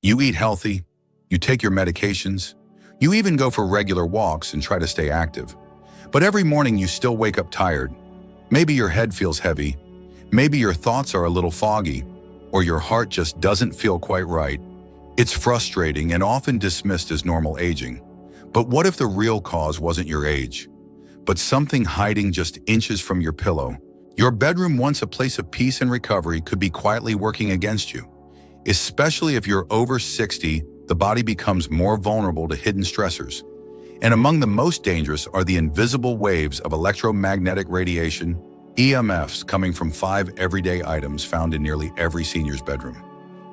You eat healthy, you take your medications, you even go for regular walks and try to stay active. But every morning you still wake up tired. Maybe your head feels heavy, maybe your thoughts are a little foggy, or your heart just doesn't feel quite right. It's frustrating and often dismissed as normal aging. But what if the real cause wasn't your age, but something hiding just inches from your pillow? Your bedroom, once a place of peace and recovery, could be quietly working against you. Especially if you're over 60, the body becomes more vulnerable to hidden stressors. And among the most dangerous are the invisible waves of electromagnetic radiation, EMFs, coming from 5 everyday items found in nearly every senior's bedroom.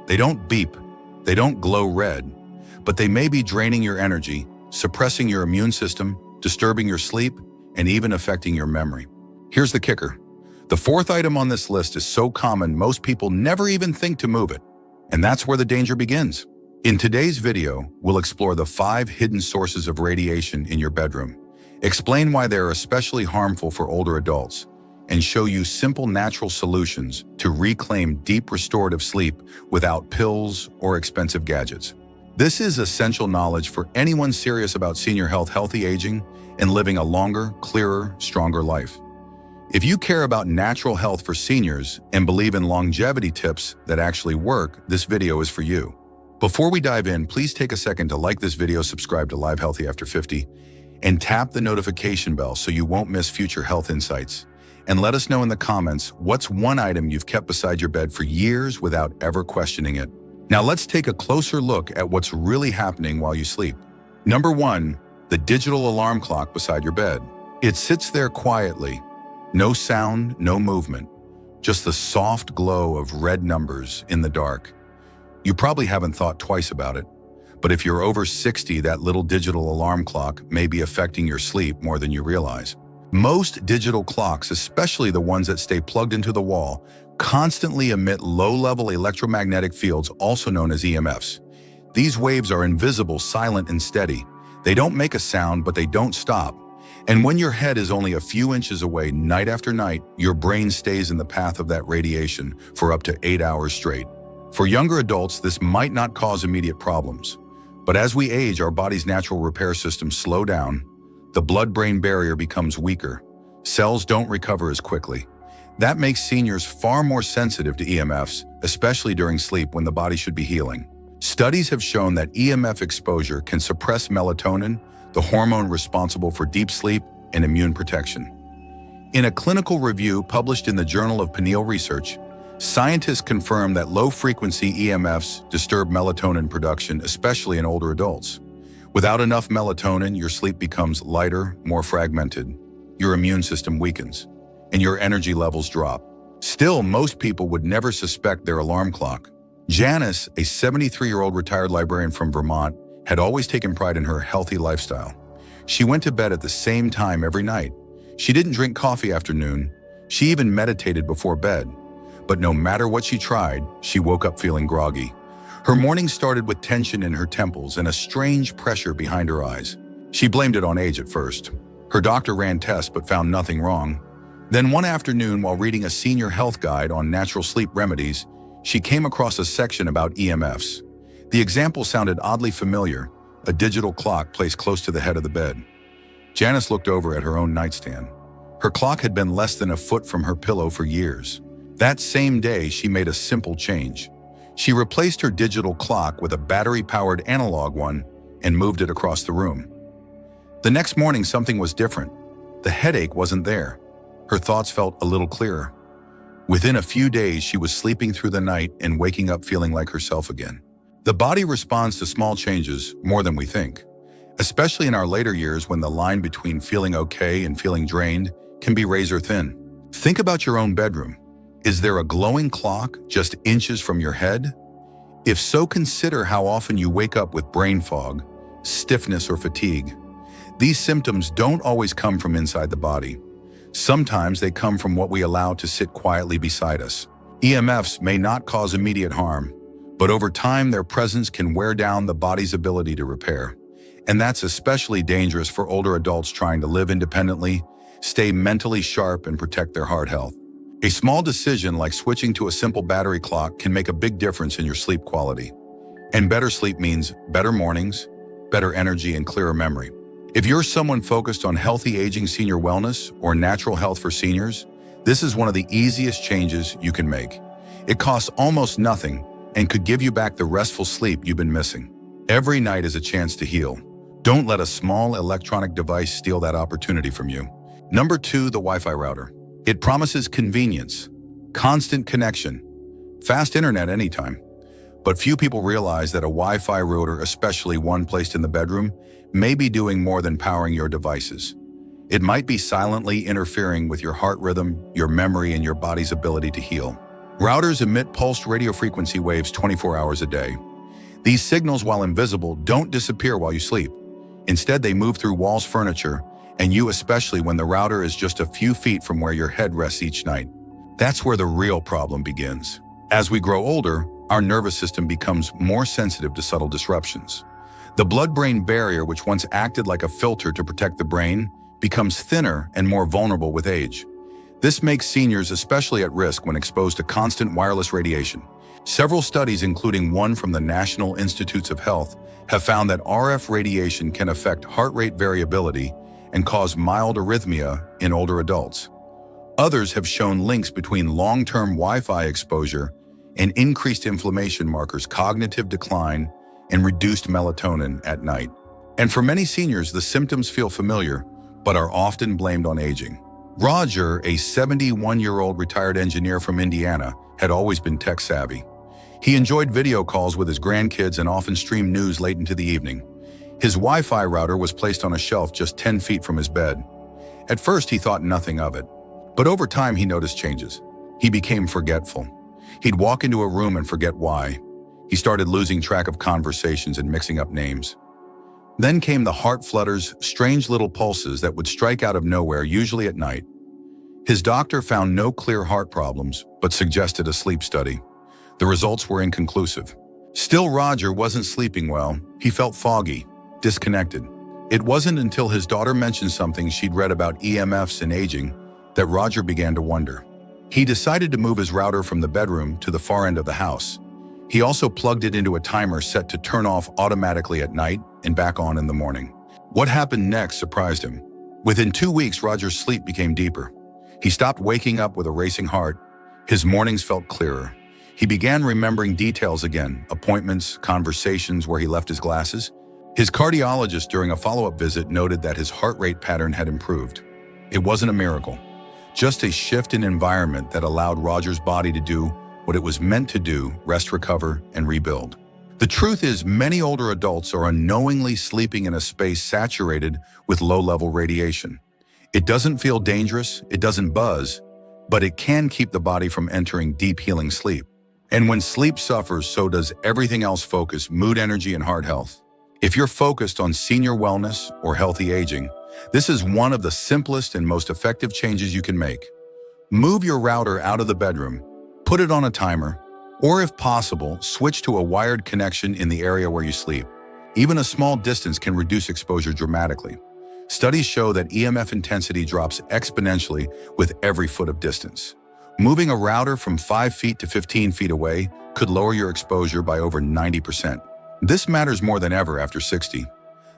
They don't beep, they don't glow red, but they may be draining your energy, suppressing your immune system, disturbing your sleep, and even affecting your memory. Here's the kicker. The 4th item on this list is so common most people never even think to move it. And that's where the danger begins. In today's video, we'll explore the 5 hidden sources of radiation in your bedroom, explain why they are especially harmful for older adults, and show you simple natural solutions to reclaim deep restorative sleep without pills or expensive gadgets. This is essential knowledge for anyone serious about senior health, healthy aging, and living a longer, clearer, stronger life. If you care about natural health for seniors and believe in longevity tips that actually work, this video is for you. Before we dive in, please take a second to like this video, subscribe to Live Healthy After 50, and tap the notification bell so you won't miss future health insights. And let us know in the comments what's one item you've kept beside your bed for years without ever questioning it. Now let's take a closer look at what's really happening while you sleep. Number 1, the digital alarm clock beside your bed. It sits there quietly. No sound, no movement, just the soft glow of red numbers in the dark. You probably haven't thought twice about it, but if you're over 60, that little digital alarm clock may be affecting your sleep more than you realize. Most digital clocks, especially the ones that stay plugged into the wall, constantly emit low-level electromagnetic fields, also known as EMFs. These waves are invisible, silent, and steady. They don't make a sound, but they don't stop. And when your head is only a few inches away night after night, your brain stays in the path of that radiation for up to 8 hours straight. For younger adults, this might not cause immediate problems. But as we age, our body's natural repair systems slow down. The blood-brain barrier becomes weaker. Cells don't recover as quickly. That makes seniors far more sensitive to EMFs, especially during sleep when the body should be healing. Studies have shown that EMF exposure can suppress melatonin, the hormone responsible for deep sleep and immune protection. In a clinical review published in the Journal of Pineal Research, scientists confirmed that low-frequency EMFs disturb melatonin production, especially in older adults. Without enough melatonin, your sleep becomes lighter, more fragmented, your immune system weakens, and your energy levels drop. Still, most people would never suspect their alarm clock. Janice, a 73-year-old retired librarian from Vermont, had always taken pride in her healthy lifestyle. She went to bed at the same time every night. She didn't drink coffee after noon. She even meditated before bed. But no matter what she tried, she woke up feeling groggy. Her morning started with tension in her temples and a strange pressure behind her eyes. She blamed it on age at first. Her doctor ran tests but found nothing wrong. Then one afternoon, while reading a senior health guide on natural sleep remedies, she came across a section about EMFs. The example sounded oddly familiar, a digital clock placed close to the head of the bed. Janice looked over at her own nightstand. Her clock had been less than a foot from her pillow for years. That same day, she made a simple change. She replaced her digital clock with a battery-powered analog one and moved it across the room. The next morning, something was different. The headache wasn't there. Her thoughts felt a little clearer. Within a few days, she was sleeping through the night and waking up feeling like herself again. The body responds to small changes more than we think, especially in our later years when the line between feeling okay and feeling drained can be razor thin. Think about your own bedroom. Is there a glowing clock just inches from your head? If so, consider how often you wake up with brain fog, stiffness, or fatigue. These symptoms don't always come from inside the body. Sometimes they come from what we allow to sit quietly beside us. EMFs may not cause immediate harm, but over time their presence can wear down the body's ability to repair. And that's especially dangerous for older adults trying to live independently, stay mentally sharp, and protect their heart health. A small decision like switching to a simple battery clock can make a big difference in your sleep quality. And better sleep means better mornings, better energy, and clearer memory. If you're someone focused on healthy aging senior wellness or natural health for seniors, this is one of the easiest changes you can make. It costs almost nothing and could give you back the restful sleep you've been missing. Every night is a chance to heal. Don't let a small electronic device steal that opportunity from you. Number 2, the Wi-Fi router. It promises convenience, constant connection, fast internet anytime. But few people realize that a Wi-Fi router, especially one placed in the bedroom, may be doing more than powering your devices. It might be silently interfering with your heart rhythm, your memory, and your body's ability to heal. Routers emit pulsed radio frequency waves 24 hours a day. These signals, while invisible, don't disappear while you sleep. Instead, they move through walls, furniture, and you, especially when the router is just a few feet from where your head rests each night. That's where the real problem begins. As we grow older, our nervous system becomes more sensitive to subtle disruptions. The blood-brain barrier, which once acted like a filter to protect the brain, becomes thinner and more vulnerable with age. This makes seniors especially at risk when exposed to constant wireless radiation. Several studies, including one from the National Institutes of Health, have found that RF radiation can affect heart rate variability and cause mild arrhythmia in older adults. Others have shown links between long-term Wi-Fi exposure and increased inflammation markers, cognitive decline, and reduced melatonin at night. And for many seniors, the symptoms feel familiar, but are often blamed on aging. Roger, a 71-year-old retired engineer from Indiana, had always been tech-savvy. He enjoyed video calls with his grandkids and often streamed news late into the evening. His Wi-Fi router was placed on a shelf just 10 feet from his bed. At first, he thought nothing of it. But over time, he noticed changes. He became forgetful. He'd walk into a room and forget why. He started losing track of conversations and mixing up names. Then came the heart flutters, strange little pulses that would strike out of nowhere, usually at night. His doctor found no clear heart problems, but suggested a sleep study. The results were inconclusive. Still, Roger wasn't sleeping well. He felt foggy, disconnected. It wasn't until his daughter mentioned something she'd read about EMFs and aging that Roger began to wonder. He decided to move his router from the bedroom to the far end of the house. He also plugged it into a timer set to turn off automatically at night and back on in the morning. What happened next surprised him. Within 2 weeks, Roger's sleep became deeper. He stopped waking up with a racing heart. His mornings felt clearer. He began remembering details again, appointments, conversations where he left his glasses. His cardiologist during a follow-up visit noted that his heart rate pattern had improved. It wasn't a miracle, just a shift in environment that allowed Roger's body to do what it was meant to do: rest, recover, and rebuild. The truth is, many older adults are unknowingly sleeping in a space saturated with low-level radiation. It doesn't feel dangerous, it doesn't buzz, but it can keep the body from entering deep healing sleep. And when sleep suffers, so does everything else: focus, mood, energy, and heart health. If you're focused on senior wellness or healthy aging, this is one of the simplest and most effective changes you can make. Move your router out of the bedroom, put it on a timer, or if possible, switch to a wired connection in the area where you sleep. Even a small distance can reduce exposure dramatically. Studies show that EMF intensity drops exponentially with every foot of distance. Moving a router from 5 feet to 15 feet away could lower your exposure by over 90%. This matters more than ever after 60.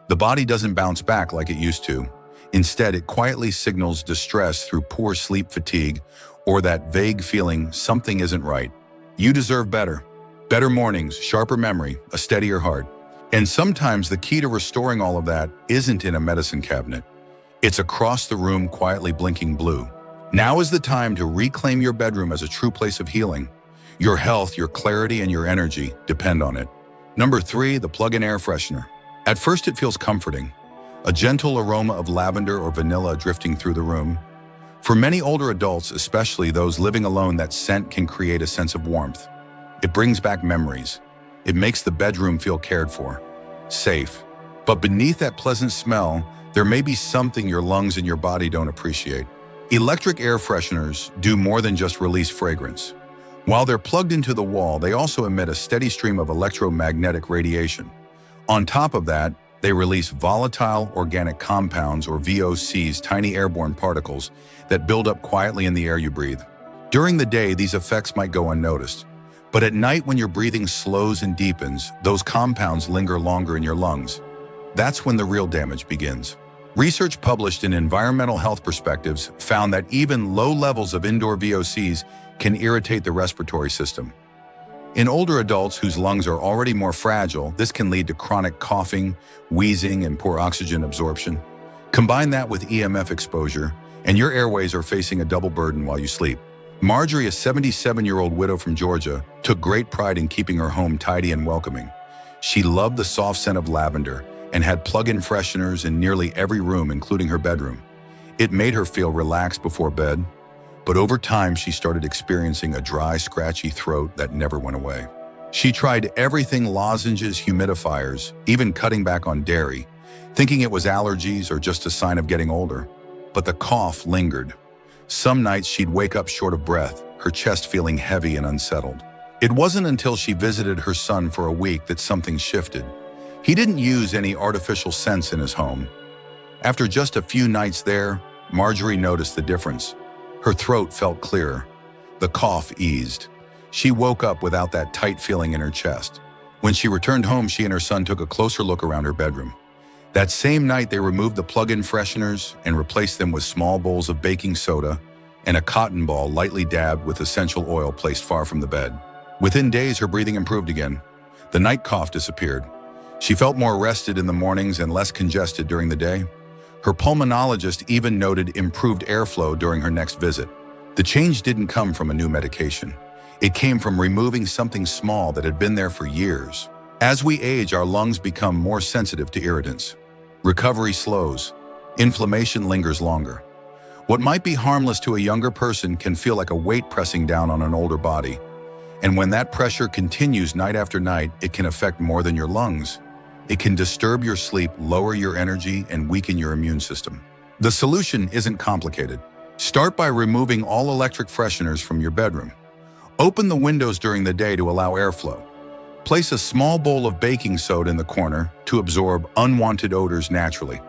The body doesn't bounce back like it used to. Instead, it quietly signals distress through poor sleep, fatigue, or that vague feeling something isn't right. You deserve better. Better mornings, sharper memory, a steadier heart. And sometimes the key to restoring all of that isn't in a medicine cabinet. It's across the room, quietly blinking blue. Now is the time to reclaim your bedroom as a true place of healing. Your health, your clarity, and your energy depend on it. Number 3, the plug-in air freshener. At first, it feels comforting. A gentle aroma of lavender or vanilla drifting through the room. For many older adults, especially those living alone, that scent can create a sense of warmth. It brings back memories. It makes the bedroom feel cared for, safe. But beneath that pleasant smell, there may be something your lungs and your body don't appreciate. Electric air fresheners do more than just release fragrance. While they're plugged into the wall, they also emit a steady stream of electromagnetic radiation. On top of that, they release volatile organic compounds, or VOCs, tiny airborne particles that build up quietly in the air you breathe. During the day, these effects might go unnoticed, But at night when your breathing slows and deepens, those compounds linger longer in your lungs. That's when the real damage begins. Research published in Environmental Health Perspectives found that even low levels of indoor VOCs can irritate the respiratory system. In older adults whose lungs are already more fragile, this can lead to chronic coughing, wheezing, and poor oxygen absorption. Combine that with EMF exposure, and your airways are facing a double burden while you sleep. Marjorie, a 77-year-old widow from Georgia, took great pride in keeping her home tidy and welcoming. She loved the soft scent of lavender and had plug-in fresheners in nearly every room, including her bedroom. It made her feel relaxed before bed, but over time she started experiencing a dry, scratchy throat that never went away. She tried everything: lozenges, humidifiers, even cutting back on dairy, thinking it was allergies or just a sign of getting older. But the cough lingered. Some nights she'd wake up short of breath, her chest feeling heavy and unsettled. It wasn't until she visited her son for a week that something shifted. He didn't use any artificial scents in his home. After just a few nights there, Marjorie noticed the difference. Her throat felt clearer. The cough eased. She woke up without that tight feeling in her chest. When she returned home, she and her son took a closer look around her bedroom. That same night, they removed the plug-in fresheners and replaced them with small bowls of baking soda and a cotton ball lightly dabbed with essential oil placed far from the bed. Within days, her breathing improved again. The night cough disappeared. She felt more rested in the mornings and less congested during the day. Her pulmonologist even noted improved airflow during her next visit. The change didn't come from a new medication. It came from removing something small that had been there for years. As we age, our lungs become more sensitive to irritants. Recovery slows. Inflammation lingers longer. What might be harmless to a younger person can feel like a weight pressing down on an older body. And when that pressure continues night after night, it can affect more than your lungs. It can disturb your sleep, lower your energy, and weaken your immune system. The solution isn't complicated. Start by removing all electric fresheners from your bedroom. Open the windows during the day to allow airflow. Place a small bowl of baking soda in the corner to absorb unwanted odors naturally.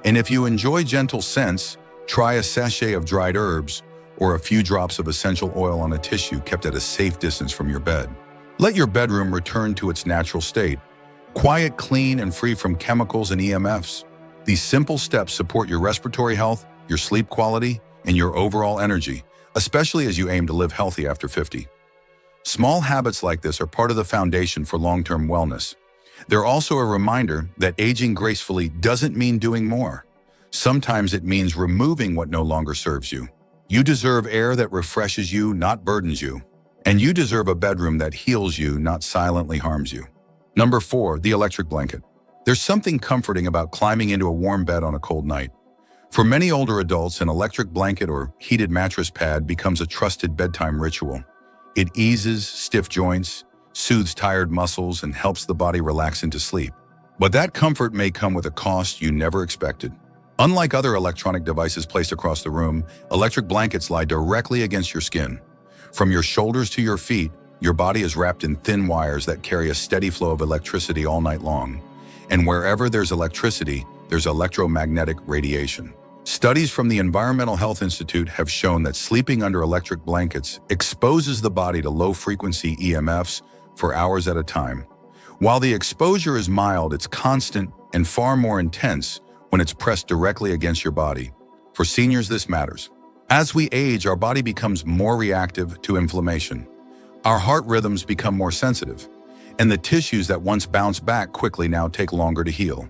And if you enjoy gentle scents, try a sachet of dried herbs or a few drops of essential oil on a tissue kept at a safe distance from your bed. Let your bedroom return to its natural state. Quiet, clean, and free from chemicals and EMFs. These simple steps support your respiratory health, your sleep quality, and your overall energy, especially as you aim to live healthy after 50. Small habits like this are part of the foundation for long-term wellness. They're also a reminder that aging gracefully doesn't mean doing more. Sometimes it means removing what no longer serves you. You deserve air that refreshes you, not burdens you. And you deserve a bedroom that heals you, not silently harms you. Number 4, the electric blanket. There's something comforting about climbing into a warm bed on a cold night. For many older adults, an electric blanket or heated mattress pad becomes a trusted bedtime ritual. It eases stiff joints, soothes tired muscles, and helps the body relax into sleep. But that comfort may come with a cost you never expected. Unlike other electronic devices placed across the room, electric blankets lie directly against your skin. From your shoulders to your feet, your body is wrapped in thin wires that carry a steady flow of electricity all night long. And wherever there's electricity, there's electromagnetic radiation. Studies from the Environmental Health Institute have shown that sleeping under electric blankets exposes the body to low-frequency EMFs for hours at a time. While the exposure is mild, it's constant and far more intense when it's pressed directly against your body. For seniors, this matters. As we age, our body becomes more reactive to inflammation. Our heart rhythms become more sensitive, and the tissues that once bounced back quickly now take longer to heal.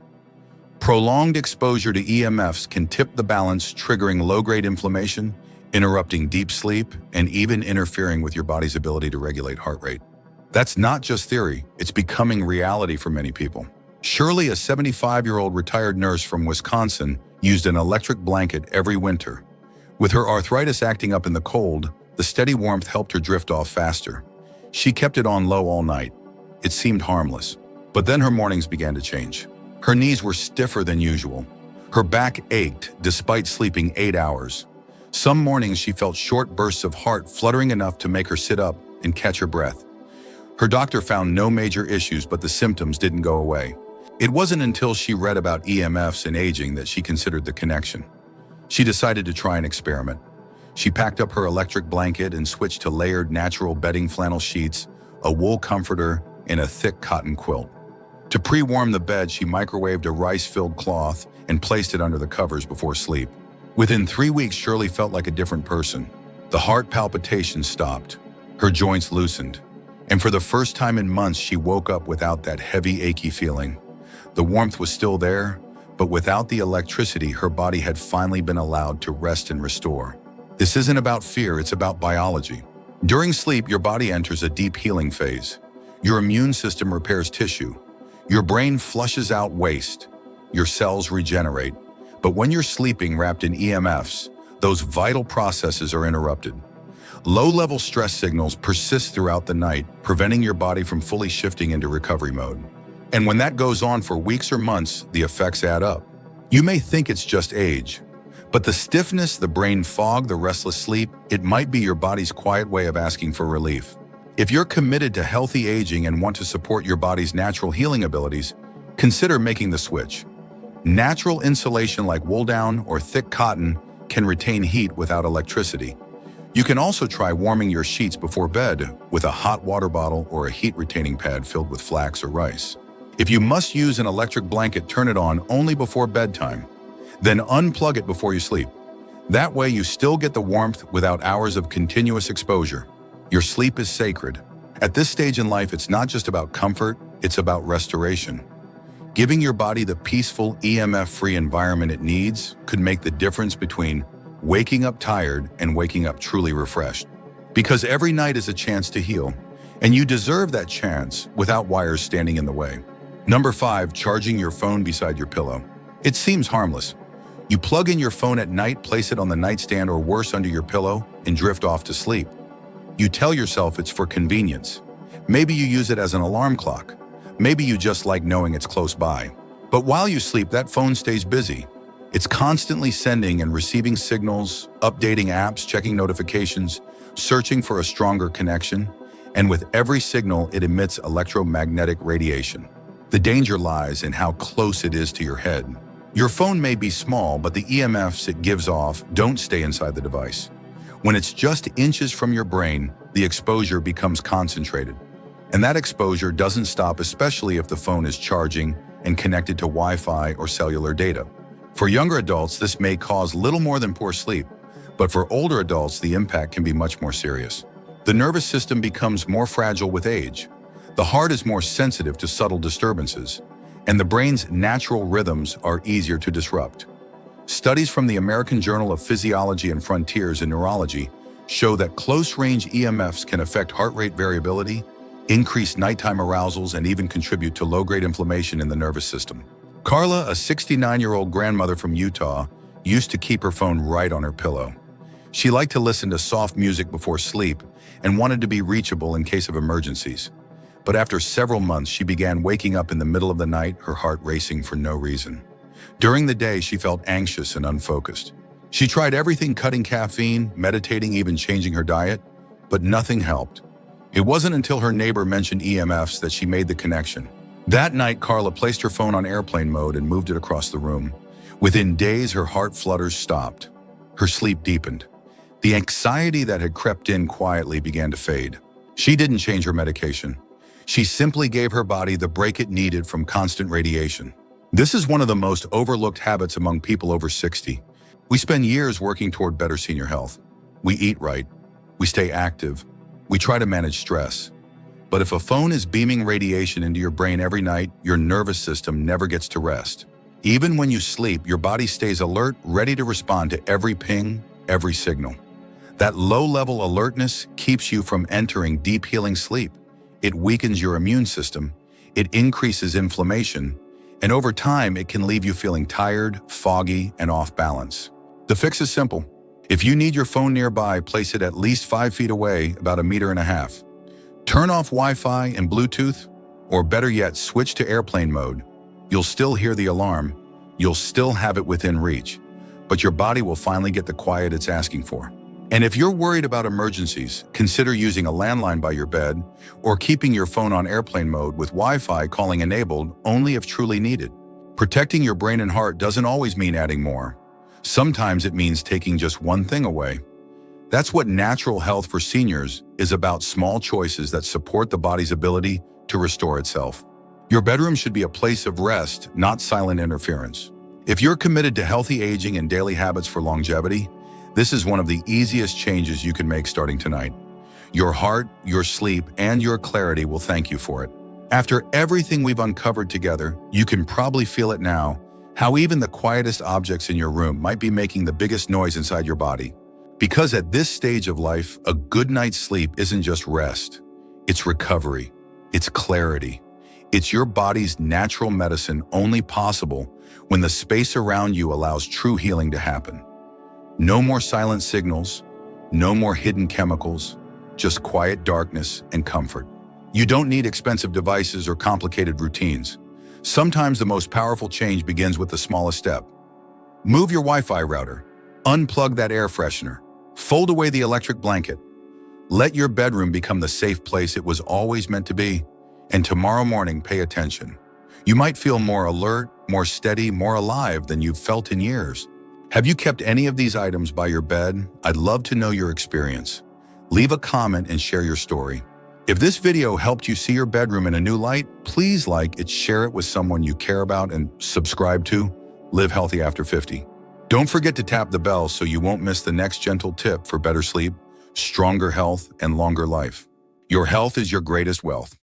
Prolonged exposure to EMFs can tip the balance, triggering low-grade inflammation, interrupting deep sleep, and even interfering with your body's ability to regulate heart rate. That's not just theory, it's becoming reality for many people. Shirley, a 75-year-old retired nurse from Wisconsin, used an electric blanket every winter. With her arthritis acting up in the cold, the steady warmth helped her drift off faster. She kept it on low all night. It seemed harmless. But then her mornings began to change. Her knees were stiffer than usual. Her back ached despite sleeping 8 hours. Some mornings she felt short bursts of heart fluttering enough to make her sit up and catch her breath. Her doctor found no major issues, but the symptoms didn't go away. It wasn't until she read about EMFs and aging that she considered the connection. She decided to try an experiment. She packed up her electric blanket and switched to layered natural bedding flannel sheets, a wool comforter, and a thick cotton quilt. To pre-warm the bed, she microwaved a rice-filled cloth and placed it under the covers before sleep. Within 3 weeks, Shirley felt like a different person. The heart palpitations stopped, her joints loosened, and for the first time in months, she woke up without that heavy, achy feeling. The warmth was still there, but without the electricity, her body had finally been allowed to rest and restore. This isn't about fear, it's about biology. During sleep, your body enters a deep healing phase. Your immune system repairs tissue. Your brain flushes out waste. Your cells regenerate. But when you're sleeping wrapped in EMFs, those vital processes are interrupted. Low-level stress signals persist throughout the night, preventing your body from fully shifting into recovery mode. And when that goes on for weeks or months, the effects add up. You may think it's just age, but the stiffness, the brain fog, the restless sleep, it might be your body's quiet way of asking for relief. If you're committed to healthy aging and want to support your body's natural healing abilities, consider making the switch. Natural insulation like wool down or thick cotton can retain heat without electricity. You can also try warming your sheets before bed with a hot water bottle or a heat-retaining pad filled with flax or rice. If you must use an electric blanket, turn it on only before bedtime. Then unplug it before you sleep. That way you still get the warmth without hours of continuous exposure. Your sleep is sacred. At this stage in life, it's not just about comfort, it's about restoration. Giving your body the peaceful, EMF-free environment it needs could make the difference between waking up tired and waking up truly refreshed. Because every night is a chance to heal, and you deserve that chance without wires standing in the way. Number 5, charging your phone beside your pillow. It seems harmless. You plug in your phone at night, place it on the nightstand or worse under your pillow, and drift off to sleep. You tell yourself it's for convenience. Maybe you use it as an alarm clock. Maybe you just like knowing it's close by. But while you sleep, that phone stays busy. It's constantly sending and receiving signals, updating apps, checking notifications, searching for a stronger connection, and with every signal, it emits electromagnetic radiation. The danger lies in how close it is to your head. Your phone may be small, but the EMFs it gives off don't stay inside the device. When it's just inches from your brain, the exposure becomes concentrated. And that exposure doesn't stop, especially if the phone is charging and connected to Wi-Fi or cellular data. For younger adults, this may cause little more than poor sleep, but for older adults, the impact can be much more serious. The nervous system becomes more fragile with age. The heart is more sensitive to subtle disturbances, and the brain's natural rhythms are easier to disrupt. Studies from the American Journal of Physiology and Frontiers in Neurology show that close-range EMFs can affect heart rate variability, increase nighttime arousals, and even contribute to low-grade inflammation in the nervous system. Carla, a 69-year-old grandmother from Utah, used to keep her phone right on her pillow. She liked to listen to soft music before sleep and wanted to be reachable in case of emergencies. But after several months, she began waking up in the middle of the night, her heart racing for no reason. During the day, she felt anxious and unfocused. She tried everything, cutting caffeine, meditating, even changing her diet, but nothing helped. It wasn't until her neighbor mentioned EMFs that she made the connection. That night, Carla placed her phone on airplane mode and moved it across the room. Within days, her heart flutters stopped. Her sleep deepened. The anxiety that had crept in quietly began to fade. She didn't change her medication. She simply gave her body the break it needed from constant radiation. This is one of the most overlooked habits among people over 60. We spend years working toward better senior health. We eat right. We stay active. We try to manage stress. But if a phone is beaming radiation into your brain every night, your nervous system never gets to rest. Even when you sleep, your body stays alert, ready to respond to every ping, every signal. That low-level alertness keeps you from entering deep healing sleep. It weakens your immune system, it increases inflammation, and over time, it can leave you feeling tired, foggy, and off balance. The fix is simple. If you need your phone nearby, place it at least 5 feet away, about 1.5 meters. Turn off Wi-Fi and Bluetooth, or better yet, switch to airplane mode. You'll still hear the alarm, you'll still have it within reach, but your body will finally get the quiet it's asking for. And if you're worried about emergencies, consider using a landline by your bed or keeping your phone on airplane mode with Wi-Fi calling enabled only if truly needed. Protecting your brain and heart doesn't always mean adding more. Sometimes it means taking just one thing away. That's what natural health for seniors is about: small choices that support the body's ability to restore itself. Your bedroom should be a place of rest, not silent interference. If you're committed to healthy aging and daily habits for longevity, this is one of the easiest changes you can make starting tonight. Your heart, your sleep, and your clarity will thank you for it. After everything we've uncovered together, you can probably feel it now, how even the quietest objects in your room might be making the biggest noise inside your body. Because at this stage of life, a good night's sleep isn't just rest. It's recovery. It's clarity. It's your body's natural medicine, only possible when the space around you allows true healing to happen. No more silent signals, no more hidden chemicals, just quiet darkness and comfort. You don't need expensive devices or complicated routines. Sometimes the most powerful change begins with the smallest step. Move your Wi-Fi router, unplug that air freshener, fold away the electric blanket. Let your bedroom become the safe place it was always meant to be. And tomorrow morning, pay attention. You might feel more alert, more steady, more alive than you've felt in years. Have you kept any of these items by your bed? I'd love to know your experience. Leave a comment and share your story. If this video helped you see your bedroom in a new light, please like it, share it with someone you care about, and subscribe to Live Healthy After 50. Don't forget to tap the bell so you won't miss the next gentle tip for better sleep, stronger health, and longer life. Your health is your greatest wealth.